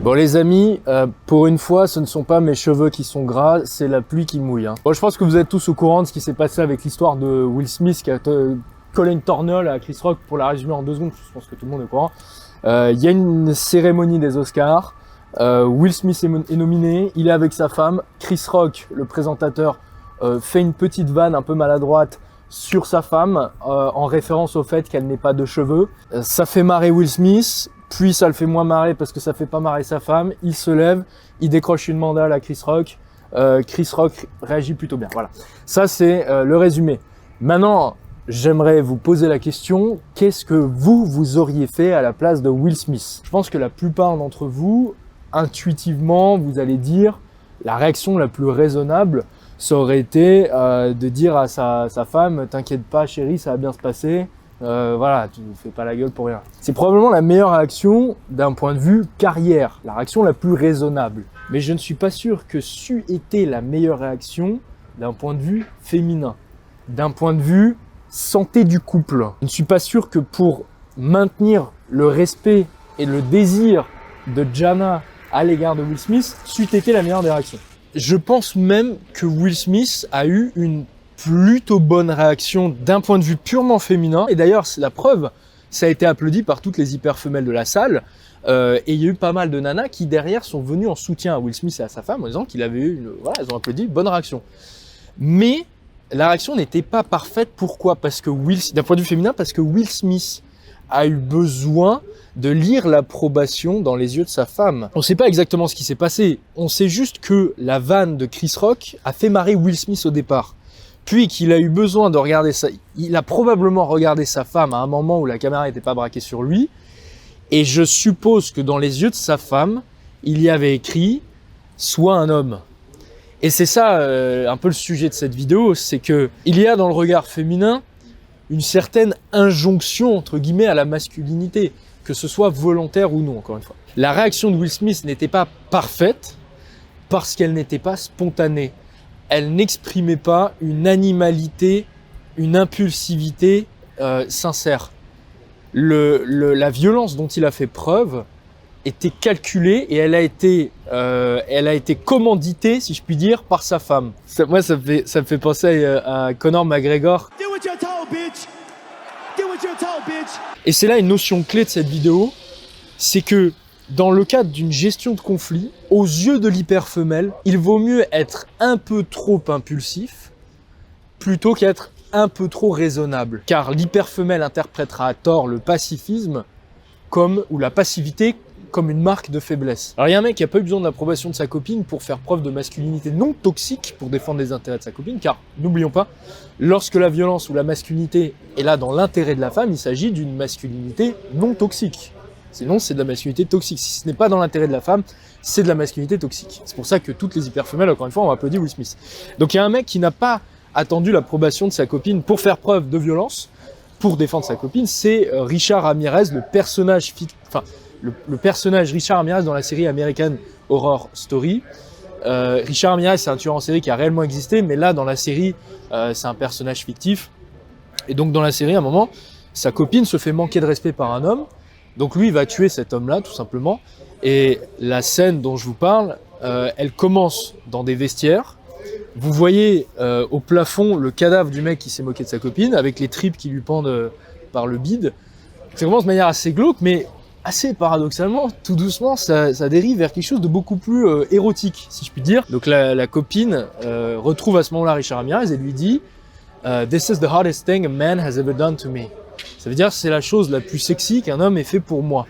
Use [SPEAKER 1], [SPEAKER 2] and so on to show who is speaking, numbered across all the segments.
[SPEAKER 1] Bon les amis, pour une fois, ce ne sont pas mes cheveux qui sont gras, c'est la pluie qui mouille. Bon, je pense que vous êtes tous au courant de ce qui s'est passé avec l'histoire de Will Smith qui a collé une torgnole à Chris Rock. Pour la résumer en 2 secondes, je pense que tout le monde est au courant. Il y a une cérémonie des Oscars, Will Smith est nominé, il est avec sa femme, Chris Rock, le présentateur, fait une petite vanne un peu maladroite sur sa femme, en référence au fait qu'elle n'ait pas de cheveux. Ça fait marrer Will Smith. Puis ça le fait moins marrer parce que ça fait pas marrer sa femme. Il se lève, il décroche une mandale à Chris Rock. Chris Rock réagit plutôt bien. Voilà, ça c'est le résumé. Maintenant, j'aimerais vous poser la question, qu'est-ce que vous auriez fait à la place de Will Smith? Je pense que la plupart d'entre vous, intuitivement, vous allez dire la réaction la plus raisonnable, ça aurait été de dire à sa femme « T'inquiète pas chérie, ça va bien se passer ». Voilà, tu ne fais pas la gueule pour rien. C'est probablement la meilleure réaction d'un point de vue carrière, la réaction la plus raisonnable. Mais je ne suis pas sûr que c'eût été la meilleure réaction d'un point de vue féminin, d'un point de vue santé du couple. Je ne suis pas sûr que pour maintenir le respect et le désir de Jana à l'égard de Will Smith, c'eût été la meilleure des réactions. Je pense même que Will Smith a eu une plutôt bonne réaction d'un point de vue purement féminin. Et d'ailleurs, c'est la preuve, ça a été applaudi par toutes les hyper femelles de la salle. Et il y a eu pas mal de nanas qui derrière sont venues en soutien à Will Smith et à sa femme en disant qu'il avait eu voilà, elles ont applaudi, bonne réaction. Mais la réaction n'était pas parfaite. Pourquoi? Parce que d'un point de vue féminin, parce que Will Smith a eu besoin de lire l'approbation dans les yeux de sa femme. On ne sait pas exactement ce qui s'est passé. On sait juste que la vanne de Chris Rock a fait marrer Will Smith au départ. Puis qu'il a eu besoin de regarder ça, il a probablement regardé sa femme à un moment où la caméra n'était pas braquée sur lui. Et je suppose que dans les yeux de sa femme, il y avait écrit « Sois un homme ». Et c'est ça un peu le sujet de cette vidéo, c'est que il y a dans le regard féminin une certaine injonction entre guillemets à la masculinité, que ce soit volontaire ou non, encore une fois. La réaction de Will Smith n'était pas parfaite parce qu'elle n'était pas spontanée. Elle n'exprimait pas une animalité, une impulsivité sincère. La violence dont il a fait preuve était calculée et elle a été commanditée, si je puis dire, par sa femme. Ça me fait penser à Conor McGregor. Et c'est là une notion clé de cette vidéo, c'est que dans le cadre d'une gestion de conflit, aux yeux de l'hyperfemelle, il vaut mieux être un peu trop impulsif plutôt qu'être un peu trop raisonnable. Car l'hyperfemelle interprétera à tort le pacifisme ou la passivité comme une marque de faiblesse. Alors il y a un mec qui n'a pas eu besoin de l'approbation de sa copine pour faire preuve de masculinité non toxique pour défendre les intérêts de sa copine, car n'oublions pas, lorsque la violence ou la masculinité est là dans l'intérêt de la femme, il s'agit d'une masculinité non toxique. Sinon, c'est de la masculinité toxique. Si ce n'est pas dans l'intérêt de la femme, c'est de la masculinité toxique. C'est pour ça que toutes les hyperfemelles, encore une fois, ont applaudi Will Smith. Donc il y a un mec qui n'a pas attendu l'approbation de sa copine pour faire preuve de violence, pour défendre sa copine, c'est Richard Ramirez, le personnage Richard Ramirez dans la série American Horror Story. Richard Ramirez, c'est un tueur en série qui a réellement existé, mais là, dans la série, c'est un personnage fictif. Et donc, dans la série, à un moment, sa copine se fait manquer de respect par un homme. Donc lui, il va tuer cet homme-là, tout simplement. Et la scène dont je vous parle, elle commence dans des vestiaires. Vous voyez au plafond le cadavre du mec qui s'est moqué de sa copine, avec les tripes qui lui pendent par le bide. Ça commence de manière assez glauque, mais assez paradoxalement, tout doucement, ça dérive vers quelque chose de beaucoup plus érotique, si je puis dire. Donc la copine retrouve à ce moment-là Richard Ramirez et lui dit « This is the hardest thing a man has ever done to me ». Ça veut dire c'est la chose la plus sexy qu'un homme ait fait pour moi.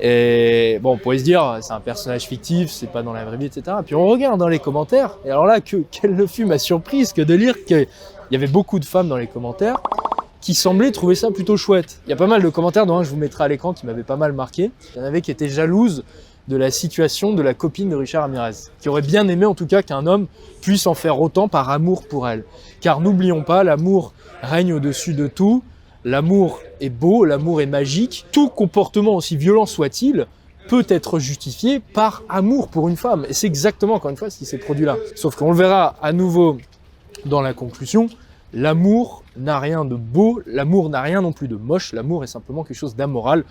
[SPEAKER 1] Et bon, on pourrait se dire, c'est un personnage fictif, c'est pas dans la vraie vie, etc. Puis on regarde dans les commentaires, et alors là, quelle ne fut ma surprise que de lire qu'il y avait beaucoup de femmes dans les commentaires qui semblaient trouver ça plutôt chouette. Il y a pas mal de commentaires, dont un je vous mettrai à l'écran, qui m'avait pas mal marqué. Il y en avait qui étaient jalouses de la situation de la copine de Richard Ramirez, qui aurait bien aimé en tout cas qu'un homme puisse en faire autant par amour pour elle. Car n'oublions pas, l'amour règne au-dessus de tout, l'amour est beau, l'amour est magique, tout comportement aussi violent soit-il peut être justifié par amour pour une femme. Et c'est exactement, encore une fois, ce qui s'est produit là. Sauf qu'on le verra à nouveau dans la conclusion, L'amour n'a rien de beau, l'amour n'a rien non plus de moche, l'amour est simplement quelque chose d'amoral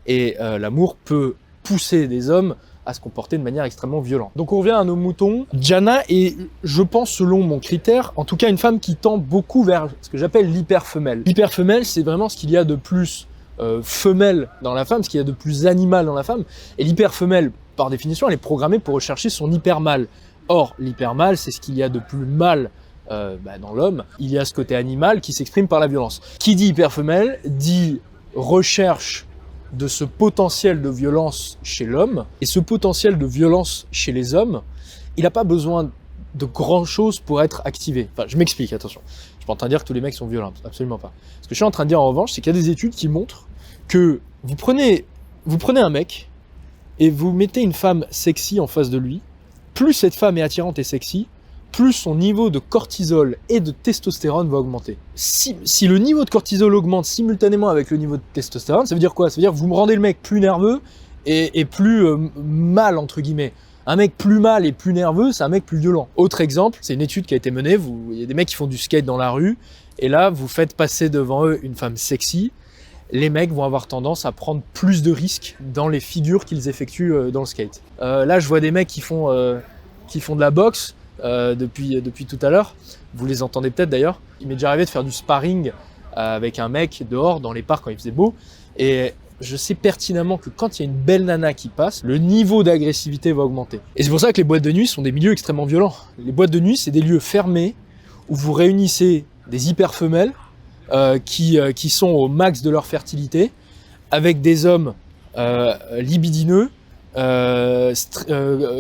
[SPEAKER 1] et l'amour peut pousser des hommes à se comporter de manière extrêmement violente. Donc on revient à nos moutons. Gianna est, je pense selon mon critère, en tout cas une femme qui tend beaucoup vers ce que j'appelle l'hyperfemelle. L'hyperfemelle, c'est vraiment ce qu'il y a de plus femelle dans la femme, ce qu'il y a de plus animal dans la femme. Et l'hyperfemelle, par définition, elle est programmée pour rechercher son hypermâle. Or, l'hypermâle, c'est ce qu'il y a de plus mâle dans l'homme. Il y a ce côté animal qui s'exprime par la violence. Qui dit hyperfemelle dit recherche de ce potentiel de violence chez l'homme, et ce potentiel de violence chez les hommes, il n'a pas besoin de grand chose pour être activé. Enfin, je m'explique, attention. Je suis pas en train de dire que tous les mecs sont violents, absolument pas. Ce que je suis en train de dire en revanche, c'est qu'il y a des études qui montrent que vous prenez un mec et vous mettez une femme sexy en face de lui, plus cette femme est attirante et sexy, plus son niveau de cortisol et de testostérone va augmenter. Si le niveau de cortisol augmente simultanément avec le niveau de testostérone, ça veut dire quoi? Ça veut dire que vous me rendez le mec plus nerveux et plus mâle, entre guillemets. Un mec plus mâle et plus nerveux, c'est un mec plus violent. Autre exemple, c'est une étude qui a été menée, il y a des mecs qui font du skate dans la rue, et là, vous faites passer devant eux une femme sexy, les mecs vont avoir tendance à prendre plus de risques dans les figures qu'ils effectuent dans le skate. Là, je vois des mecs qui font de la boxe, depuis tout à l'heure, vous les entendez peut-être d'ailleurs. Il m'est déjà arrivé de faire du sparring avec un mec dehors dans les parcs quand il faisait beau, et je sais pertinemment que quand il y a une belle nana qui passe, le niveau d'agressivité va augmenter. Et c'est pour ça que les boîtes de nuit sont des milieux extrêmement violents. Les boîtes de nuit, c'est des lieux fermés où vous réunissez des hyperfemelles qui sont au max de leur fertilité, avec des hommes libidineux,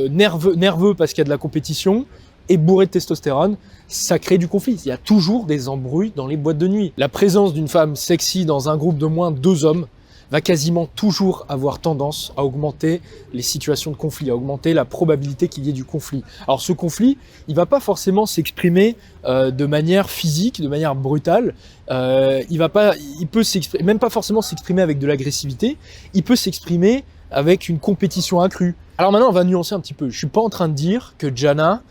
[SPEAKER 1] nerveux parce qu'il y a de la compétition, et bourré de testostérone, ça crée du conflit. Il y a toujours des embrouilles dans les boîtes de nuit. La présence d'une femme sexy dans un groupe de moins de 2 hommes va quasiment toujours avoir tendance à augmenter les situations de conflit, à augmenter la probabilité qu'il y ait du conflit. Alors ce conflit, il va pas forcément s'exprimer de manière physique, de manière brutale. Il peut s'exprimer, même pas forcément s'exprimer avec de l'agressivité. Il peut s'exprimer avec une compétition accrue. Alors maintenant, on va nuancer un petit peu. Je suis pas en train de dire que Gianna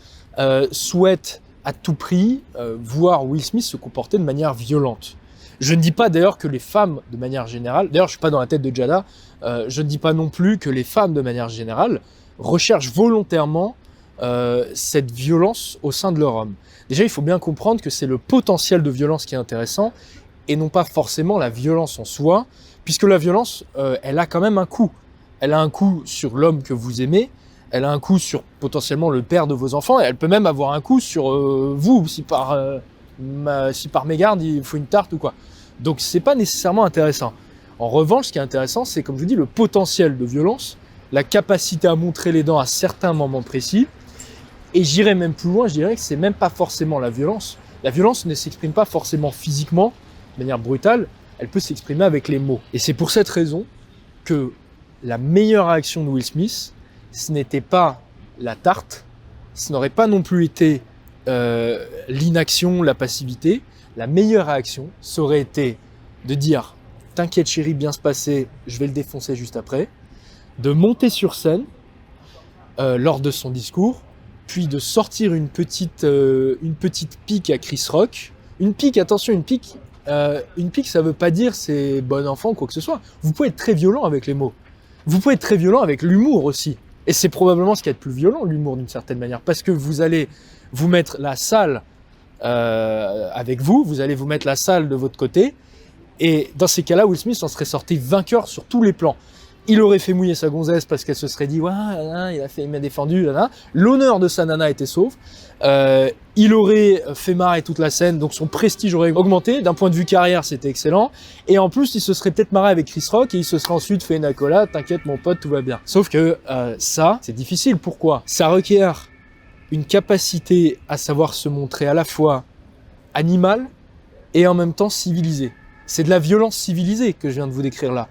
[SPEAKER 1] souhaite à tout prix voir Will Smith se comporter de manière violente. Je ne dis pas d'ailleurs que les femmes, de manière générale, d'ailleurs je suis pas dans la tête de Gianna, je ne dis pas non plus que les femmes, de manière générale, recherchent volontairement cette violence au sein de leur homme. Déjà, il faut bien comprendre que c'est le potentiel de violence qui est intéressant, et non pas forcément la violence en soi, puisque la violence, elle a quand même un coût. Elle a un coût sur l'homme que vous aimez, elle a un coût sur potentiellement le père de vos enfants, et elle peut même avoir un coût sur vous, si par mégarde il faut une tarte ou quoi. Donc c'est pas nécessairement intéressant. En revanche, ce qui est intéressant, c'est comme je vous dis, le potentiel de violence, la capacité à montrer les dents à certains moments précis, et j'irais même plus loin, je dirais que c'est même pas forcément la violence. La violence ne s'exprime pas forcément physiquement, de manière brutale, elle peut s'exprimer avec les mots. Et c'est pour cette raison que la meilleure réaction de Will Smith, ce n'était pas la tarte, ce n'aurait pas non plus été l'inaction, la passivité. La meilleure réaction, ça aurait été de dire « T'inquiète chérie, bien se passer, je vais le défoncer juste après », de monter sur scène lors de son discours, puis de sortir une petite pique à Chris Rock. Une pique, attention, une pique, ça veut pas dire c'est bon enfant ou quoi que ce soit. Vous pouvez être très violent avec les mots. Vous pouvez être très violent avec l'humour aussi. Et c'est probablement ce qui est le plus violent, l'humour d'une certaine manière, parce que vous allez vous mettre la salle avec vous allez vous mettre la salle de votre côté, et dans ces cas-là, Will Smith en serait sorti vainqueur sur tous les plans. Il aurait fait mouiller sa gonzesse parce qu'elle se serait dit « Ouais, il m'a défendu, l'honneur de sa nana était sauve. Il aurait fait marrer toute la scène, donc son prestige aurait augmenté. D'un point de vue carrière, c'était excellent. Et en plus, il se serait peut-être marré avec Chris Rock et il se serait ensuite fait une accolade. T'inquiète, mon pote, tout va bien. Sauf que ça, c'est difficile. Pourquoi? Ça requiert une capacité à savoir se montrer à la fois animal et en même temps civilisé. C'est de la violence civilisée que je viens de vous décrire là.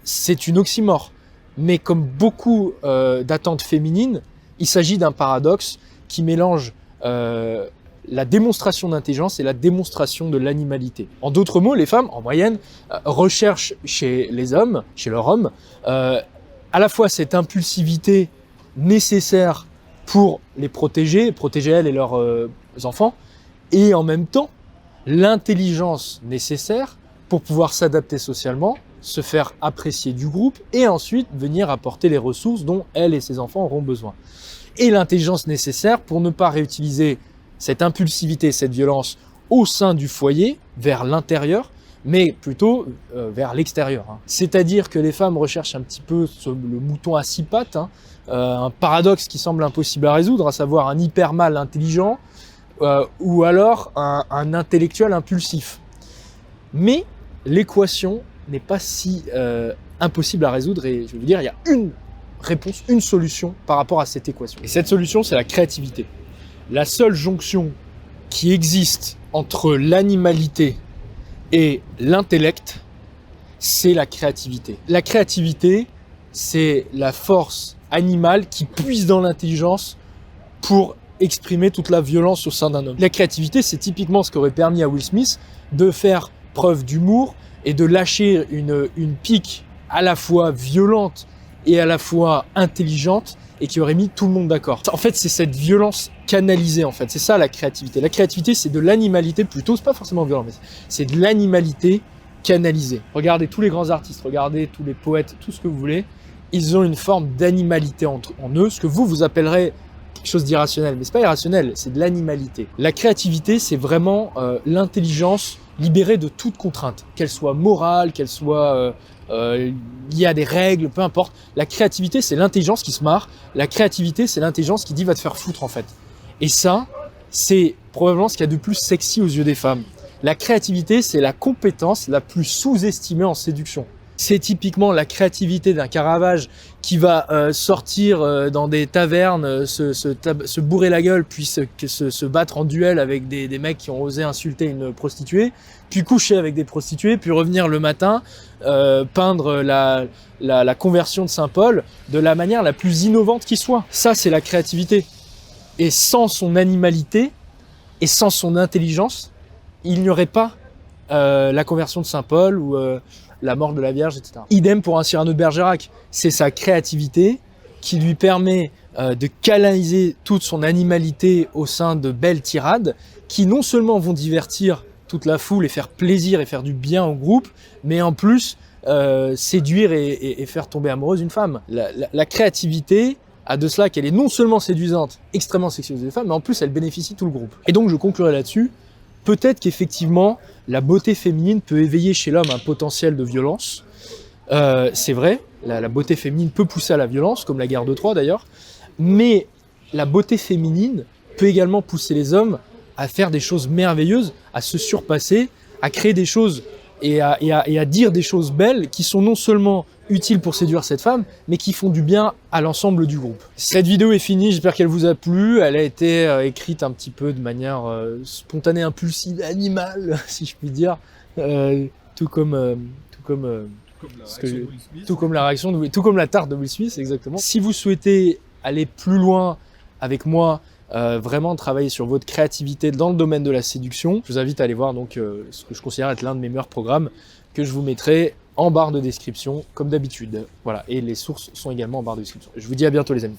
[SPEAKER 1] C'est une oxymore. Mais comme beaucoup d'attentes féminines, il s'agit d'un paradoxe qui mélange la démonstration d'intelligence et la démonstration de l'animalité. En d'autres mots, les femmes, en moyenne, recherchent chez les hommes, chez leur homme, à la fois cette impulsivité nécessaire pour les protéger elles et leurs enfants, et en même temps l'intelligence nécessaire pour pouvoir s'adapter socialement, se faire apprécier du groupe et ensuite venir apporter les ressources dont elle et ses enfants auront besoin. Et l'intelligence nécessaire pour ne pas réutiliser cette impulsivité, cette violence au sein du foyer, vers l'intérieur, mais plutôt vers l'extérieur. C'est-à-dire que les femmes recherchent un petit peu le mouton à 6 pattes, un paradoxe qui semble impossible à résoudre, à savoir un hyper mâle intelligent ou alors un intellectuel impulsif. Mais l'équation n'est pas si impossible à résoudre et je vais vous dire, il y a une réponse, une solution par rapport à cette équation. Et cette solution, c'est la créativité. La seule jonction qui existe entre l'animalité et l'intellect, c'est la créativité. La créativité, c'est la force animale qui puise dans l'intelligence pour exprimer toute la violence au sein d'un homme. La créativité, c'est typiquement ce qui aurait permis à Will Smith de faire preuve d'humour et de lâcher une pique à la fois violente et à la fois intelligente et qui aurait mis tout le monde d'accord. En fait, c'est cette violence canalisée, en fait. C'est ça la créativité. La créativité, c'est de l'animalité plutôt, c'est pas forcément violent, mais c'est de l'animalité canalisée. Regardez tous les grands artistes, regardez tous les poètes, tout ce que vous voulez. Ils ont une forme d'animalité en eux, ce que vous appellerez quelque chose d'irrationnel. Mais c'est pas irrationnel, c'est de l'animalité. La créativité, c'est vraiment l'intelligence libérée de toute contrainte, qu'elle soit morale, qu'elle soit liée à des règles, peu importe. La créativité, c'est l'intelligence qui se marre. La créativité, c'est l'intelligence qui dit va te faire foutre en fait. Et ça, c'est probablement ce qu'il y a de plus sexy aux yeux des femmes. La créativité, c'est la compétence la plus sous-estimée en séduction. C'est typiquement la créativité d'un Caravage qui va sortir dans des tavernes, se bourrer la gueule, puis se battre en duel avec des mecs qui ont osé insulter une prostituée, puis coucher avec des prostituées, puis revenir le matin, peindre la conversion de Saint-Paul de la manière la plus innovante qui soit. Ça, c'est la créativité. Et sans son animalité et sans son intelligence, il n'y aurait pas la conversion de Saint-Paul ou la mort de la Vierge, etc. Idem pour un Cyrano de Bergerac. C'est sa créativité qui lui permet de canaliser toute son animalité au sein de belles tirades qui non seulement vont divertir toute la foule et faire plaisir et faire du bien au groupe, mais en plus séduire et faire tomber amoureuse une femme. La créativité a de cela qu'elle est non seulement séduisante, extrêmement sexueuse des femmes, mais en plus elle bénéficie tout le groupe. Et donc je conclurai là-dessus. Peut-être qu'effectivement, la beauté féminine peut éveiller chez l'homme un potentiel de violence. C'est vrai, la beauté féminine peut pousser à la violence, comme la guerre de Troie d'ailleurs. Mais la beauté féminine peut également pousser les hommes à faire des choses merveilleuses, à se surpasser, à créer des choses et à dire des choses belles qui sont non seulement utiles pour séduire cette femme, mais qui font du bien à l'ensemble du groupe. Cette vidéo est finie, j'espère qu'elle vous a plu. Elle a été écrite un petit peu de manière spontanée, impulsive, animale, si je puis dire, tout comme la tarte de Will Smith, exactement. Si vous souhaitez aller plus loin avec moi, vraiment travailler sur votre créativité dans le domaine de la séduction, je vous invite à aller voir donc ce que je considère être l'un de mes meilleurs programmes que je vous mettrai en barre de description comme d'habitude. Voilà, et les sources sont également en barre de description. Je vous dis à bientôt les amis.